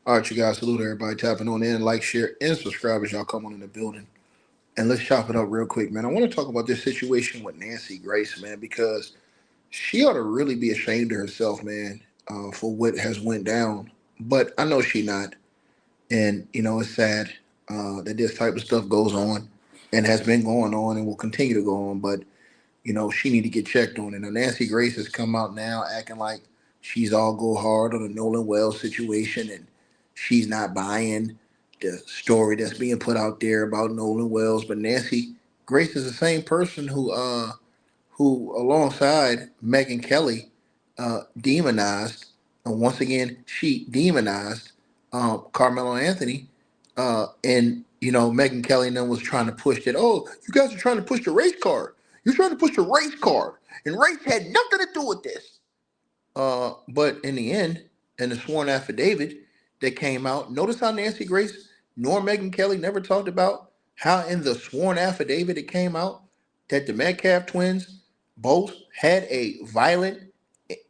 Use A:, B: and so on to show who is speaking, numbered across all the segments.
A: All right, you guys, salute everybody tapping on in, like, share, and subscribe as y'all come on in the building. And let's chop it up real quick, man. I want to talk about this situation with Nancy Grace, man, because she ought to really be ashamed of herself, man, for what has went down. But I know she not, and it's sad that this type of stuff goes on, and has been going on, and will continue to go on. But she need to get checked on. And Nancy Grace has come out now acting like she's all go hard on the Nolan Wells situation, and she's not buying the story that's being put out there about Nolan Wells. But Nancy Grace is the same person who alongside Megyn Kelly demonized, and once again she demonized Carmelo Anthony, and Megyn Kelly and them was trying to push that. Oh, you guys are trying to push the race card. You're trying to push the race card, and race had nothing to do with this. But in the end, in the sworn affidavit that came out, notice how Nancy Grace nor Megyn Kelly never talked about how in the sworn affidavit it came out that the Metcalf twins both had a violent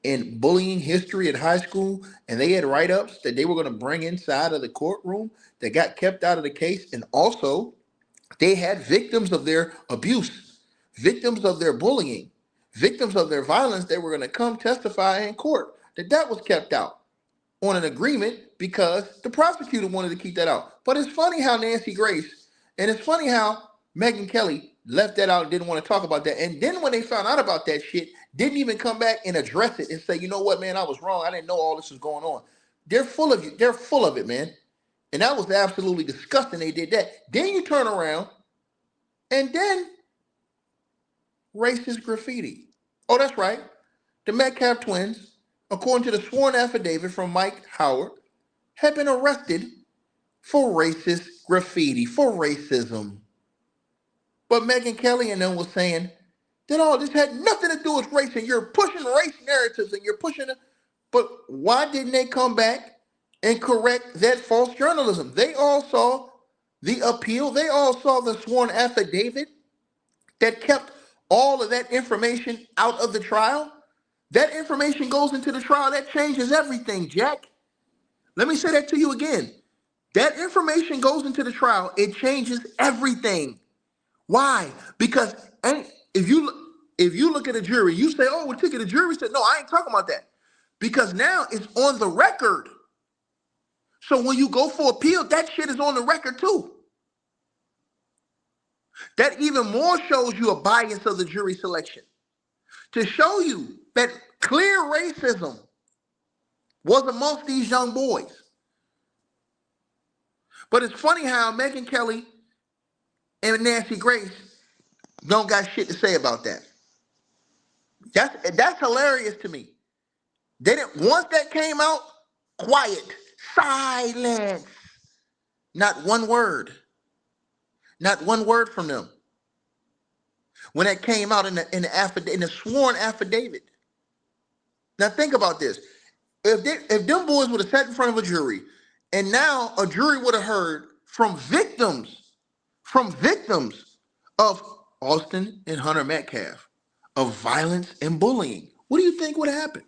A: and bullying history at high school, and they had write-ups that they were going to bring inside of the courtroom that got kept out of the case, and also they had victims of their abuse, victims of their bullying, victims of their violence. They were going to come testify in court. That was kept out on an agreement because the prosecutor wanted to keep that out. But it's funny how Nancy Grace, and it's funny how Megyn Kelly left that out and didn't want to talk about that. And then when they found out about that shit, didn't even come back and address it and say, you know what, man, I was wrong. I didn't know all this was going on. They're full of you. They're full of it, man. And that was absolutely disgusting. They did that. Then you turn around and then racist graffiti. Oh, that's right. The Metcalf twins, according to the sworn affidavit from Mike Howard, have been arrested for racist graffiti, for racism. But Megyn Kelly and them was saying that all this had nothing to do with race, and you're pushing race narratives and you're pushing it. But why didn't they come back and correct that false journalism? They all saw the appeal. They all saw the sworn affidavit that kept all of that information out of the trial. That information goes into the trial. That changes everything, Jack. Let me say that to you again. That information goes into the trial. It changes everything. Why? Because if you look at a jury, you say, "Oh, we took it." The jury said, "No, I ain't talking about that," because now it's on the record. So when you go for appeal, that shit is on the record too. That even more shows you a bias of the jury selection to show you that clear racism was amongst these young boys. But it's funny how Megyn Kelly and Nancy Grace don't got shit to say about that. That's hilarious to me. They didn't once that came out, quiet, silence. Not one word. Not one word from them. When that came out in the sworn affidavit. Now think about this. If them boys would have sat in front of a jury, and now a jury would have heard from victims of Austin and Hunter Metcalf, of violence and bullying, what do you think would happen?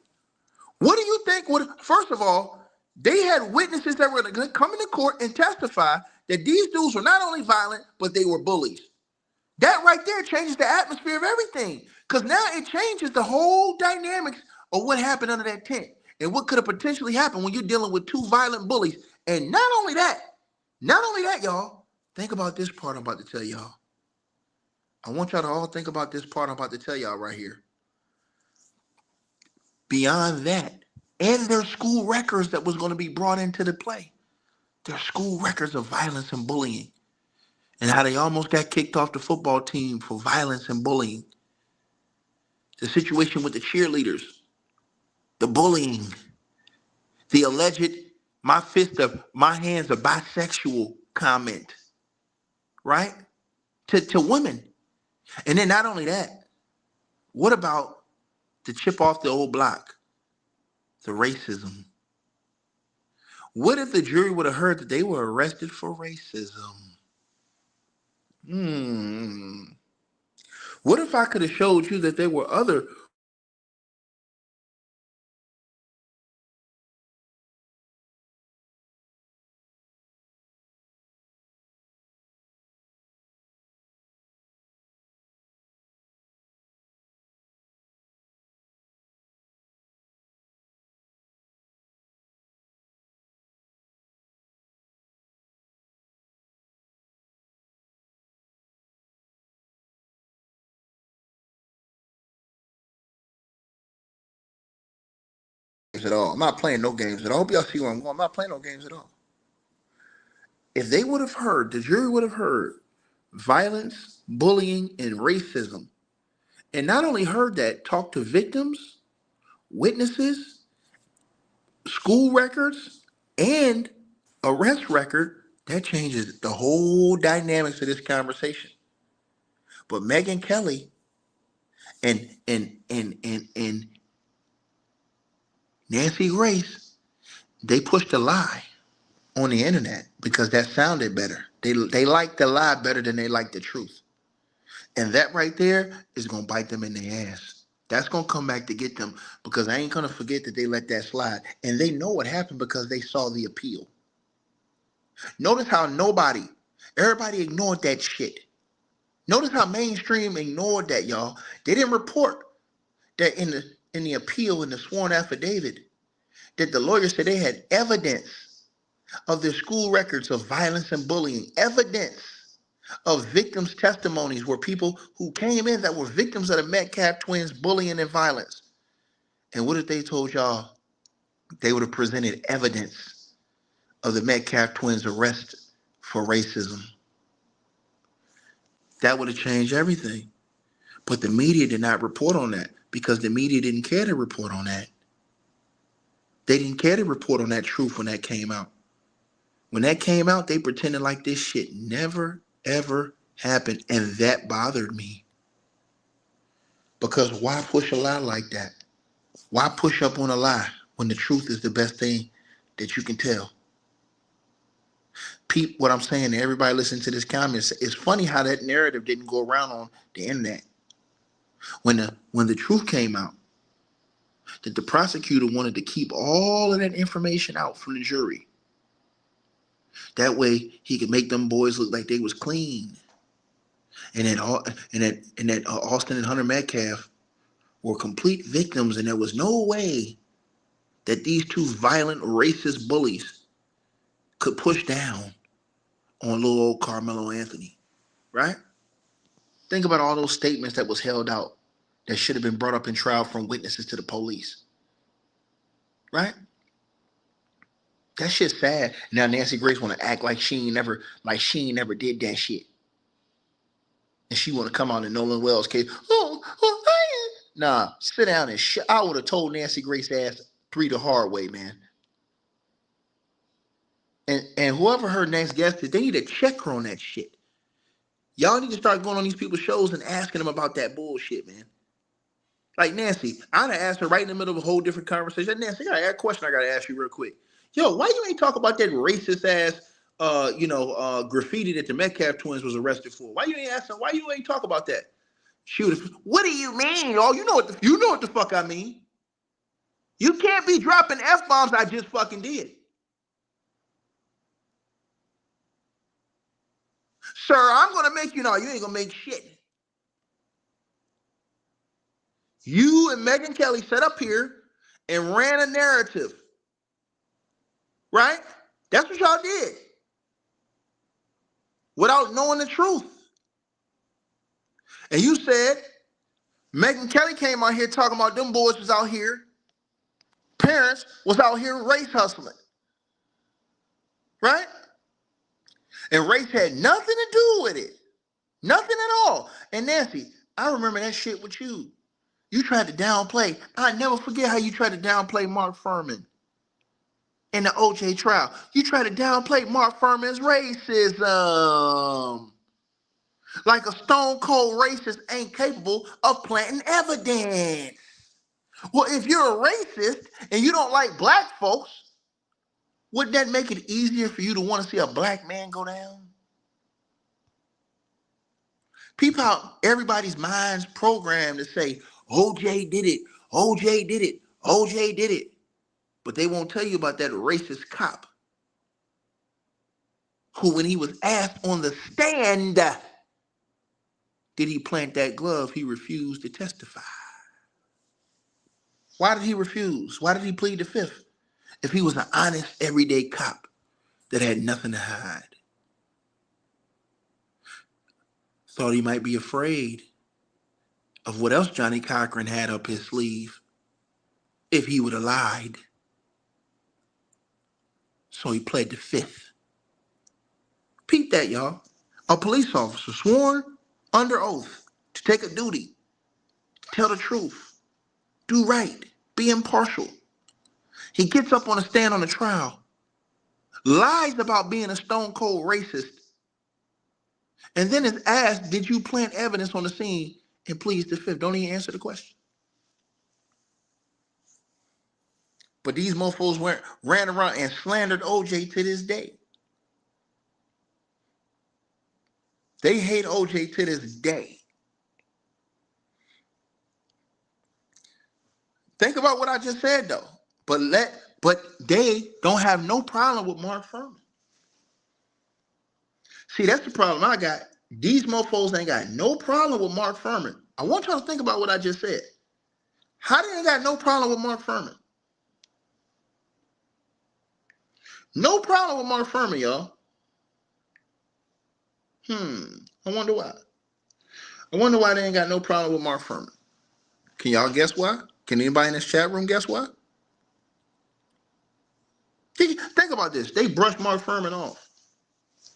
A: What do you think would, first of all, they had witnesses that were going to come into court and testify that these dudes were not only violent, but they were bullies. That right there changes the atmosphere of everything. Because now it changes the whole dynamics of what happened under that tent and what could have potentially happened when you're dealing with two violent bullies. And not only that, y'all, think about this part I'm about to tell y'all. I want y'all to all think about this part I'm about to tell y'all right here. Beyond that, and their school records that was going to be brought into the play. Their school records of violence and bullying. And how they almost got kicked off the football team for violence and bullying. The situation with the cheerleaders. The bullying. The alleged, my hands are bisexual comment. Right? To women. And then not only that, what about the chip off the old block? The racism. What if the jury would have heard that they were arrested for racism? What if I could have showed you that there were other games at all. I'm not playing no games at all. I hope y'all see where I'm going. I'm not playing no games at all. If they would have heard, the jury would have heard violence, bullying, and racism, and not only heard that, talk to victims, witnesses, school records, and arrest record, that changes the whole dynamics of this conversation. But Megyn Kelly and Nancy Grace, they pushed a lie on the internet because that sounded better. They like the lie better than they like the truth. And that right there is gonna bite them in the ass. That's gonna come back to get them because I ain't gonna forget that they let that slide. And they know what happened because they saw the appeal. Notice how everybody ignored that shit. Notice how mainstream ignored that, y'all. They didn't report that in the appeal in the sworn affidavit that the lawyer said they had evidence of their school records of violence and bullying, evidence of victims' testimonies where people who came in that were victims of the Metcalf twins bullying and violence. And what if they told y'all they would have presented evidence of the Metcalf twins arrest for racism? That would have changed everything. But the media did not report on that because the media didn't care to report on that. They didn't care to report on that truth when that came out. When that came out, they pretended like this shit never, ever happened. And that bothered me. Because why push a lie like that? Why push up on a lie when the truth is the best thing that you can tell? Peep what I'm saying to everybody listening to this comment. It's funny how that narrative didn't go around on the internet. When the truth came out, that the prosecutor wanted to keep all of that information out from the jury. That way he could make them boys look like they was clean. And that Austin and Hunter Metcalf were complete victims, and there was no way that these two violent racist bullies could push down on little old Carmelo Anthony, right? Think about all those statements that was held out that should have been brought up in trial from witnesses to the police, right? That shit's sad. Now Nancy Grace want to act like she ain't never did that shit, and she want to come on in Nolan Wells' case. Nah, sit down and I would have told Nancy Grace ass three the hard way, man. And whoever her next guest is, they need to check her on that shit. Y'all need to start going on these people's shows and asking them about that bullshit, man. Like Nancy, I'd have asked her right in the middle of a whole different conversation. Nancy, I got a question I gotta ask you real quick. Yo, why you ain't talk about that racist ass graffiti that the Metcalf twins was arrested for? Why you ain't talk about that? She would have, what do you mean? Oh, you know what the fuck I mean. You can't be dropping F-bombs I just fucking did. Sir, I'm gonna make you you ain't gonna make shit. You and Megyn Kelly sat up here and ran a narrative. Right? That's what y'all did. Without knowing the truth. And you said Megyn Kelly came out here talking about them boys was out here. Parents was out here race hustling. Right? And race had nothing to do with it. Nothing at all. And Nancy, I remember that shit with you. You tried to downplay. I never forget how you tried to downplay Mark Furman in the OJ trial. You tried to downplay Mark Furman's racism. Like a stone cold racist ain't capable of planting evidence. Well, if you're a racist and you don't like black folks, wouldn't that make it easier for you to want to see a black man go down? People out everybody's minds programmed to say, OJ did it, OJ did it, OJ did it. But they won't tell you about that racist cop who, when he was asked on the stand, did he plant that glove, he refused to testify. Why did he refuse? Why did he plead the fifth? If he was an honest, everyday cop that had nothing to hide. Thought he might be afraid of what else Johnny Cochran had up his sleeve if he would have lied. So he pled the fifth. Peep that, y'all. A police officer sworn under oath to take a duty, tell the truth, do right, be impartial. He gets up on a stand on the trial, lies about being a stone cold racist, and then is asked, did you plant evidence on the scene and pleads the fifth? Don't even answer the question. But these mofos ran around and slandered OJ to this day. They hate OJ to this day. Think about what I just said though. But they don't have no problem with Mark Furman. See, that's the problem I got. These mofos ain't got no problem with Mark Furman. I want y'all to think about what I just said. How they ain't got no problem with Mark Furman? No problem with Mark Furman, y'all. I wonder why. I wonder why they ain't got no problem with Mark Furman. Can y'all guess why? Can anybody in this chat room guess why? Think about this. They brushed Mark Furman off.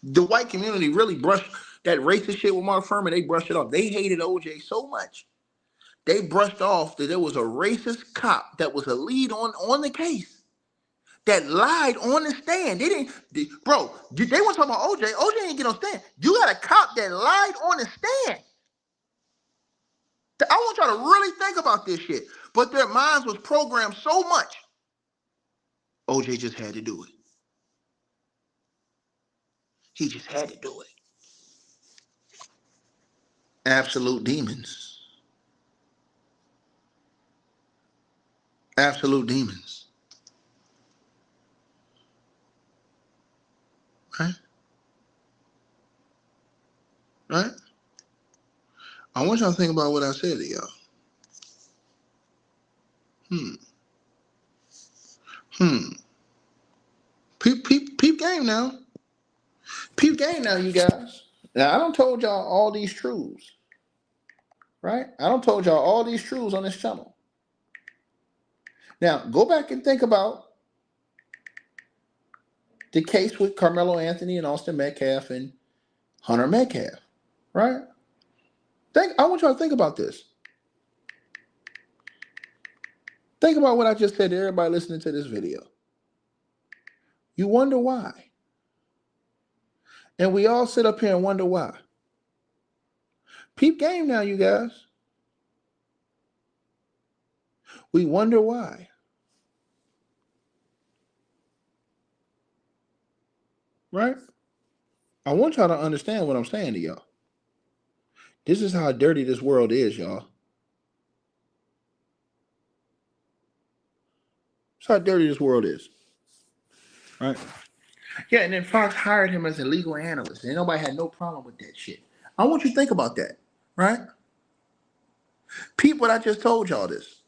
A: The white community really brushed that racist shit with Mark Furman. They brushed it off. They hated OJ so much. They brushed off that there was a racist cop that was a lead on the case that lied on the stand. They weren't talking about OJ. OJ didn't get on stand. You got a cop that lied on the stand. I want y'all to really think about this shit. But their minds was programmed so much. OJ just had to do it. He just had to do it. Absolute demons. Absolute demons. Right? Right? I want y'all to think about what I said to y'all. Peep game now. Peep game now, you guys. Now, I don't told y'all all these truths. Right? I don't told y'all all these truths on this channel. Now, go back and think about the case with Carmelo Anthony and Austin Metcalf and Hunter Metcalf. Right? I want y'all to think about this. Think about what I just said to everybody listening to this video. You wonder why. And we all sit up here and wonder why. Peep game now, you guys. We wonder why. Right? I want y'all to understand what I'm saying to y'all. This is how dirty this world is, y'all. That's how dirty this world is. Right? Yeah, and then Fox hired him as a legal analyst, and nobody had no problem with that shit. I want you to think about that, right? Peep what I just told y'all this.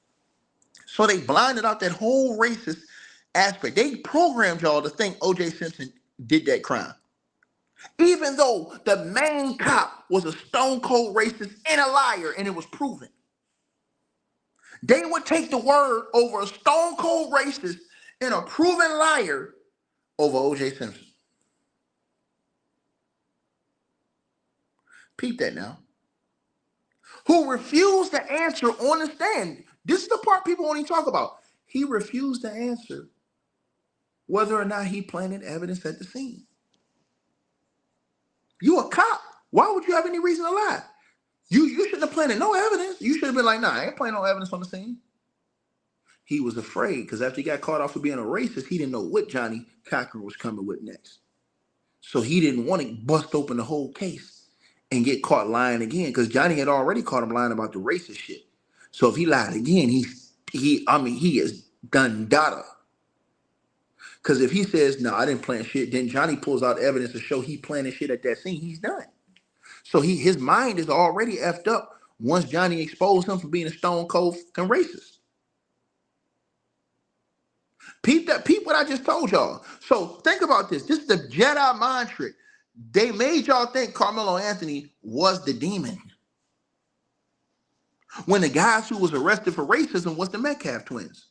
A: So they blinded out that whole racist aspect. They programmed y'all to think OJ Simpson did that crime. Even though the main cop was a stone cold racist and a liar, and it was proven. They would take the word over a stone cold racist and a proven liar over OJ Simpson. Peep that now. Who refused to answer on the stand. This is the part people only talk about. He refused to answer whether or not he planted evidence at the scene. You a cop. Why would you have any reason to lie? You shouldn't have planted no evidence. You should have been like, nah, I ain't planting no evidence on the scene. He was afraid because after he got caught off for being a racist, he didn't know what Johnny Cochran was coming with next. So he didn't want to bust open the whole case and get caught lying again because Johnny had already caught him lying about the racist shit. So if he lied again, he is done data. Because if he says, no, I didn't plant shit, then Johnny pulls out evidence to show he planted shit at that scene, he's done. So his mind is already effed up once Johnny exposed him for being a stone cold and racist. Peep what I just told y'all. So think about this. This is the Jedi mind trick. They made y'all think Carmelo Anthony was the demon. When the guys who was arrested for racism was the Metcalf twins.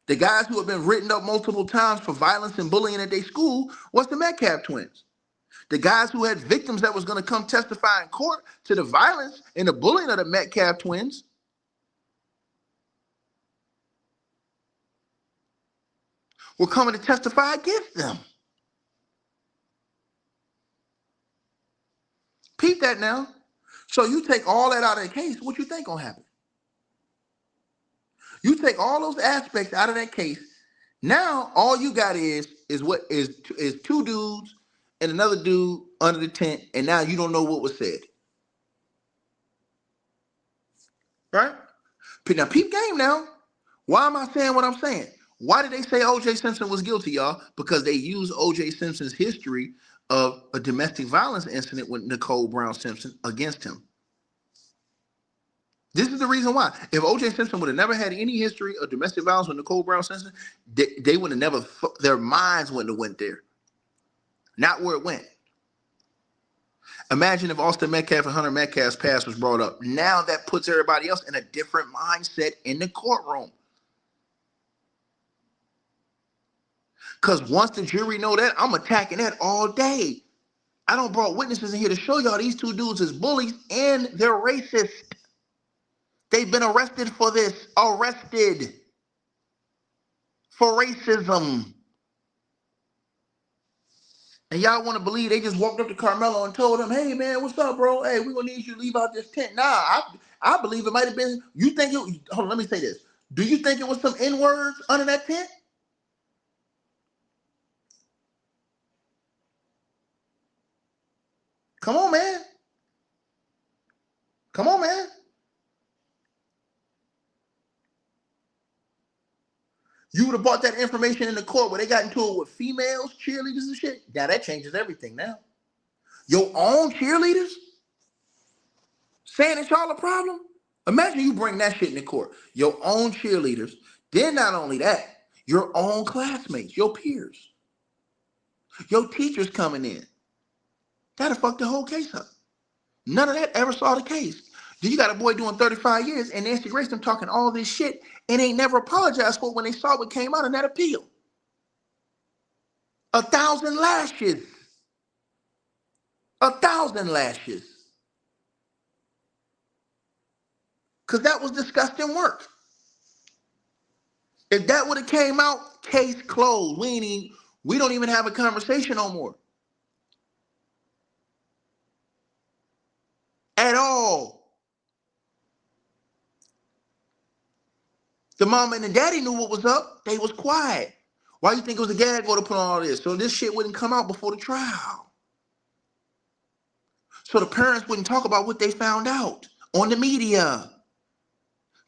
A: The guys who have been written up multiple times for violence and bullying at their school was the Metcalf twins. The guys who had victims that was going to come testify in court to the violence and the bullying of the Metcalf twins were coming to testify against them. Peep that now. So you take all that out of the case, what you think gonna happen? You take all those aspects out of that case. Now all you got is what is two dudes and another dude under the tent, and now you don't know what was said. Right? Now peep game now. Why am I saying what I'm saying? Why did they say OJ Simpson was guilty, y'all? Because they used OJ Simpson's history of a domestic violence incident with Nicole Brown Simpson against him. This is the reason why. If OJ Simpson would have never had any history of domestic violence with Nicole Brown Simpson, they would have never, their minds wouldn't have went there. Not where it went. Imagine if Austin Metcalf and Hunter Metcalf's past was brought up. Now that puts everybody else in a different mindset in the courtroom. Because once the jury know that, I'm attacking that all day. I don't brought witnesses in here to show y'all these two dudes is bullies and they're racist. They've been arrested for this. Arrested for racism. And y'all want to believe they just walked up to Carmelo and told him, hey, man, what's up, bro? Hey, we're going to need you to leave out this tent. Nah, I believe it might have been, you think it, hold on, let me say this. Do you think it was some N-words under that tent? Come on, man. Come on, man. You would have brought that information in the court where they got into it with females, cheerleaders and shit. Now that changes everything now. Your own cheerleaders saying it's y'all a problem? Imagine you bring that shit in the court. Your own cheerleaders. Then not only that, your own classmates, your peers, your teachers coming in. That'll fuck the whole case up. None of that ever saw the case. Then you got a boy doing 35 years and Nancy Grace them talking all this shit and ain't never apologized for it when they saw what came out in that appeal. 1,000 lashes. 1,000 lashes. Because that was disgusting work. If that would have came out, case closed. We don't even have a conversation no more. At all. The mama and the daddy knew what was up. They was quiet. Why you think it was a gag order to put on all this? So this shit wouldn't come out before the trial. So the parents wouldn't talk about what they found out on the media.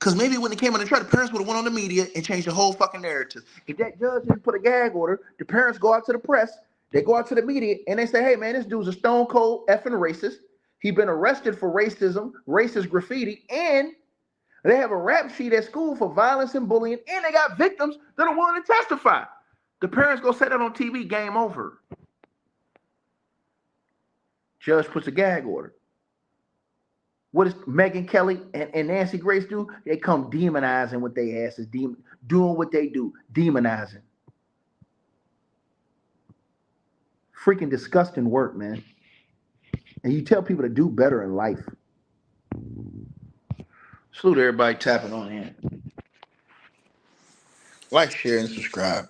A: Because maybe when it came on the trial, the parents would have went on the media and changed the whole fucking narrative. If that judge didn't put a gag order, the parents go out to the press, they go out to the media, and they say, hey, man, this dude's a stone cold effing racist. He been arrested for racism, racist graffiti, and they have a rap sheet at school for violence and bullying, and they got victims that are willing to testify. The parents go set that on TV, game over. Judge puts a gag order. What does Megyn Kelly and Nancy Grace do? They come demonizing what they asses, doing what they do, demonizing. Freaking disgusting work, man. And you tell people to do better in life. Salute everybody tapping on in. Like, share, and subscribe.